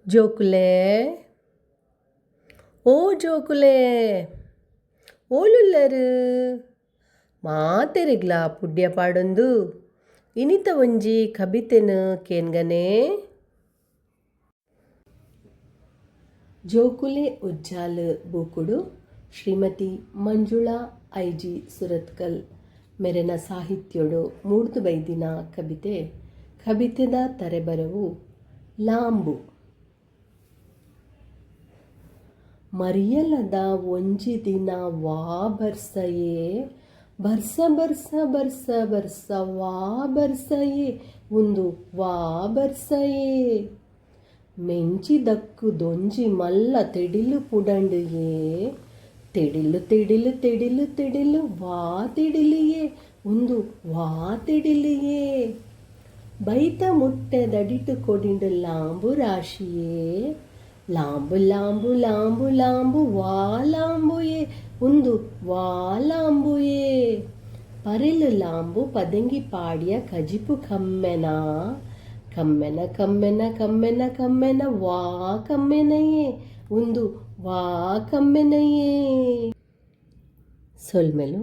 ಜೋಕುಲೆ ಓ ಜೋಕುಲೆ ಓಲುಲ್ಲರು ಮಾತೆರಿಗ್ಲಾ ಪುಡ್ಯ ಪಾಡೊಂದು ಇನಿತ ಒಂಜಿ ಕಬಿತೆನು ಕೇನ್ಗನೆ. ಜೋಕುಲೆ ಉಜ್ಜಾಲ್ ಬೂಕುಡು ಶ್ರೀಮತಿ ಮಂಜುಳಾ ಐಜಿ ಸುರತ್ಕಲ್ ಮೆರೆನ ಸಾಹಿತ್ಯೋಡು ಮೂಡ್ದು ಬೈದಿನ ಕಬಿತೆದ ತರೆಬರವು ಲಾಂಬು. ಮರಿಯಲದ ಒಂಜಿ ದಿನ ವಾ ಬರ್ಸಯೇ ಬರ್ಸ ಬರ್ಸ ಬರ್ಸ ಬರ್ಸ ವಾ ಬರ್ಸಯೇ ಒಂದು ವಾ ಬರ್ಸಯೇ ಮೆಂಚಿದಕ್ಕು ದೊಂಜಿ ಮಲ್ಲ ತೆಡಿಲು ಪುಡಂಡುಯೇ ತೆಡಿಲು ತೆಡಿಲು ತೆಡಿಲು ತೆಡಿಲು ವಾ ತೆಡಿಲಿಯೇ ಒಂದು ವಾ ತೆಡಿಲಿಯೇ ಬೈತ ಮುಟ್ಟೆ ದಡಿಟು ಕೊಡಿಂಡು ಲಾಂಬು ರಾಶಿಯೇ ಲಾಂಬು ಲಾಂಬು ಲಾಂಬು ಲಾಂಬು ವಾ ಲಾಂಬುಯೇ ಒಂದು ವಾ ಲಾಂಬುಯೇ ಪರೆಲು ಲಾಂಬು ಪದಂಗಿ ಪಾಡಿಯ ಕಜಿಪು ಕಮ್ಮೆನ ಕಮ್ಮೆನ ಕಮ್ಮೆನ ಕಮ್ಮೆನ ಕಮ್ಮೆನ ವಾ ಕಮ್ಮೆನಯೇ ಒಂದು ವಾ ಕಮ್ಮೆನಯೇ. ಸೊಲ್ಮೆಲು